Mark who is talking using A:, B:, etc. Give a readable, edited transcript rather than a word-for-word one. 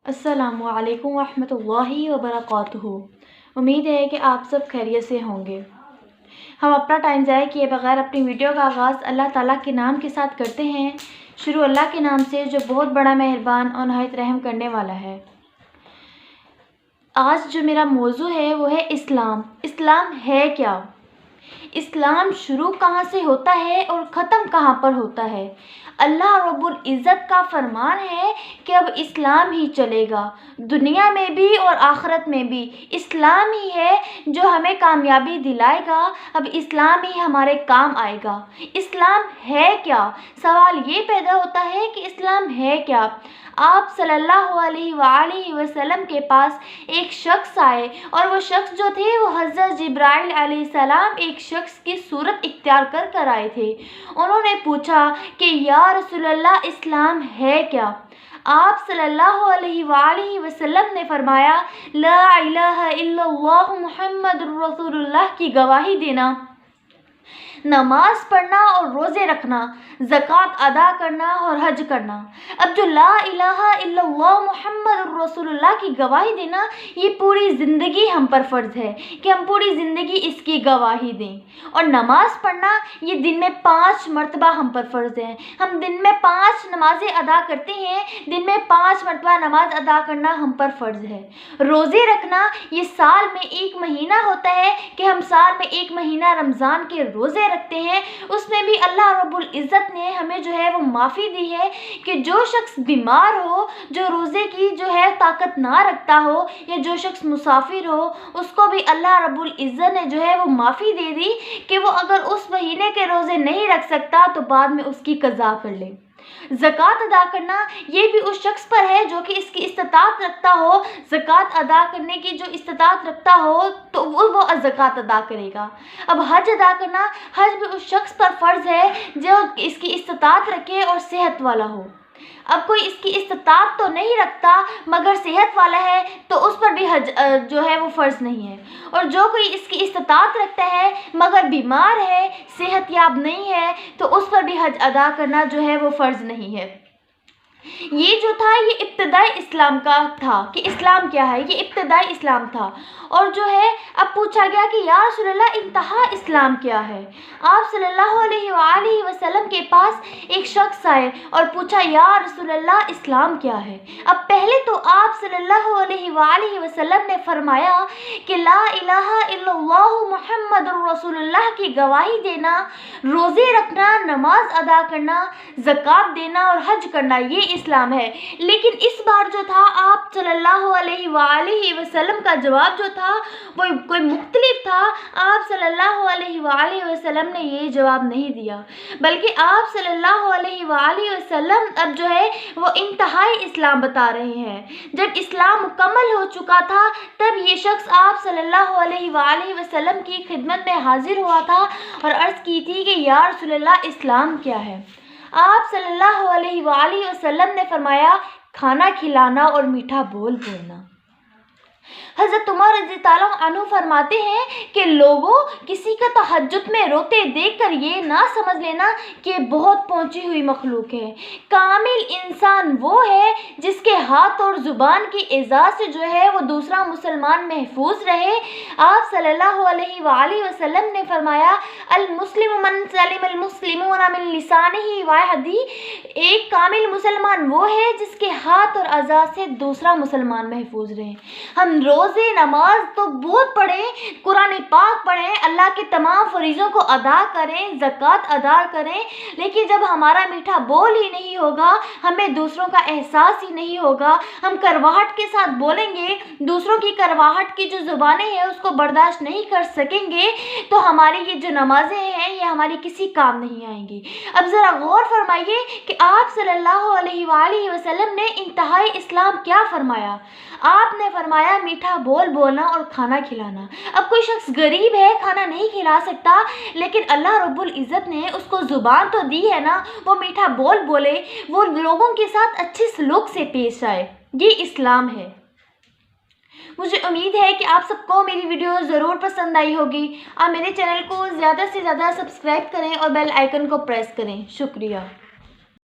A: السلام علیکم ورحمۃ اللہ وبرکاتہ۔ امید ہے کہ آپ سب خیریت سے ہوں گے۔ ہم اپنا ٹائم ضائع کیے بغیر اپنی ویڈیو کا آغاز اللہ تعالیٰ کے نام کے ساتھ کرتے ہیں۔ شروع اللہ کے نام سے جو بہت بڑا مہربان اور نہایت رحم کرنے والا ہے۔ آج جو میرا موضوع ہے وہ ہے اسلام۔ اسلام ہے کیا؟ اسلام شروع کہاں سے ہوتا ہے اور ختم کہاں پر ہوتا ہے؟ اللہ رب العزت کا فرمان ہے کہ اب اسلام ہی چلے گا، دنیا میں بھی اور آخرت میں بھی اسلام ہی ہے جو ہمیں کامیابی دلائے گا، اب اسلام ہی ہمارے کام آئے گا۔ اسلام ہے کیا؟ سوال یہ پیدا ہوتا ہے کہ اسلام ہے کیا؟ آپ صلی اللہ علیہ وآلہ وسلم کے پاس ایک شخص آئے اور وہ شخص جو تھے وہ حضرت جبرائیل علیہ السلام ایک شخص کی صورت اختیار کر آئے تھے۔ انہوں نے پوچھا کہ یا رسول اللہ اسلام ہے کیا؟ آپ صلی اللہ علیہ وآلہ وسلم نے فرمایا لا الہ الا اللہ محمد رسول اللہ کی گواہی دینا، نماز پڑھنا اور روزے رکھنا، زکوٰۃ ادا کرنا اور حج کرنا۔ اب جو لا الہ الا اللہ محمد رسول اللہ کی گواہی دینا، یہ پوری زندگی ہم پر فرض ہے کہ ہم پوری زندگی اس کی گواہی دیں۔ اور نماز پڑھنا یہ دن میں 5 مرتبہ ہم پر فرض ہے۔ ہم دن میں 5 نمازیں ادا کرتے ہیں، دن میں 5 مرتبہ نماز ادا کرنا ہم پر فرض ہے۔ روزے رکھنا یہ سال میں 1 مہینہ ہوتا ہے کہ ہم سال میں 1 مہینہ رمضان کے روزے رکھتے ہیں۔ اس میں بھی اللہ رب العزت نے ہمیں جو ہے وہ معافی دی ہے کہ جو شخص بیمار ہو، جو روزے کی جو ہے طاقت نہ رکھتا ہو، یا جو شخص مسافر ہو، اس کو بھی اللہ رب العزت نے جو ہے وہ معافی دے دی کہ وہ اگر اس مہینے کے روزے نہیں رکھ سکتا تو بعد میں اس کی قضا کر لے۔ زکوٰۃ ادا کرنا یہ بھی اس شخص پر ہے جو کہ اس کی استطاعت رکھتا ہو، زکوٰۃ ادا کرنے کی جو استطاعت رکھتا ہو تو وہ زکوٰۃ ادا کرے گا۔ اب حج ادا کرنا، حج بھی اس شخص پر فرض ہے جو اس کی استطاعت رکھے اور صحت والا ہو۔ اب کوئی اس کی استطاعت تو نہیں رکھتا مگر صحت والا ہے تو اس پر بھی حج جو ہے وہ فرض نہیں ہے، اور جو کوئی اس کی استطاعت رکھتا ہے مگر بیمار ہے، صحت یاب نہیں ہے، تو اس پر بھی حج ادا کرنا جو ہے وہ فرض نہیں ہے۔ یہ جو تھا یہ ابتدائی اسلام کا تھا کہ اسلام کیا ہے، یہ ابتدائی اسلام تھا۔ اور جو ہے اب پوچھا گیا کہ یا رسول اللہ انتہا اسلام کیا ہے؟ آپ صلی اللہ علیہ وآلہ وسلم کے پاس ایک شخص آئے اور پوچھا یا رسول اللہ اسلام کیا ہے؟ اب پہلے تو آپ صلی اللہ علیہ وآلہ وسلم نے فرمایا کہ لا الہ الا اللہ محمد رسول اللہ کی گواہی دینا، روزے رکھنا، نماز ادا کرنا، زکوٰۃ دینا اور حج کرنا، یہ اسلام ہے۔ لیکن اس بار جو تھا آپ صلی اللہ علیہ وآلہ وسلم کا جواب جو تھا وہ کوئی مختلف تھا۔ آپ صلی اللہ علیہ وآلہ وسلم نے یہ جواب نہیں دیا، بلکہ آپ صلی اللہ علیہ وآلہ وسلم اب جو ہے وہ انتہائی اسلام بتا رہے ہیں۔ جب اسلام مکمل ہو چکا تھا تب یہ شخص آپ صلی اللہ علیہ وآلہ وسلم کی خدمت میں حاضر ہوا تھا اور عرض کی تھی کہ یا رسول اللہ اسلام کیا ہے؟ آپ صلی اللہ علیہ وآلہ وسلم نے فرمایا کھانا کھلانا اور میٹھا بول بولنا۔ حضرت عمر رضی اللہ عنہ فرماتے ہیں کہ لوگوں کسی کا تہجد میں روتے دیکھ کر یہ نہ سمجھ لینا کہ بہت پہنچی ہوئی مخلوق ہے۔ کامل انسان وہ ہے جس کے ہاتھ اور زبان کی ایذا سے جو ہے وہ دوسرا مسلمان محفوظ رہے۔ آپ صلی اللہ علیہ وآلہ وسلم نے فرمایا المسلم من سلم المسلمون من لسانہ ویدہ، ایک کامل مسلمان وہ ہے جس کے ہاتھ اور اعضاء سے دوسرا مسلمان محفوظ رہے۔ ہم روزے نماز تو بہت پڑھیں، قرآن پاک پڑھیں، اللہ کے تمام فریضوں کو ادا کریں، زکوٰۃ ادا کریں، لیکن جب ہمارا میٹھا بول ہی نہیں ہوگا، ہمیں دوسروں کا احساس ہی نہیں ہوگا، ہم کرواہٹ کے ساتھ بولیں گے، دوسروں کی کرواہٹ کی جو زبانیں ہیں اس کو برداشت نہیں کر سکیں گے، تو ہماری یہ جو نمازیں ہیں یہ ہماری کسی کام نہیں آئیں گی۔ اب ذرا غور فرمائیے کہ آپ صلی اللہ علیہ وآلہ وسلم نے انتہائی اسلام کیا فرمایا؟ آپ نے فرمایا میٹھا بول بولنا اور کھانا کھلانا۔ اب کوئی شخص غریب ہے، کھانا نہیں کھلا سکتا، لیکن اللہ رب العزت نے اس کو زبان تو دی ہے نا، وہ میٹھا بول بولے، وہ لوگوں کے ساتھ اچھے سلوک سے پیش آئے، یہ اسلام ہے۔ مجھے امید ہے کہ آپ سب کو میری ویڈیو ضرور پسند آئی ہوگی۔ آپ میرے چینل کو زیادہ سے زیادہ سبسکرائب کریں اور بیل آئیکن کو پریس کریں۔ شکریہ۔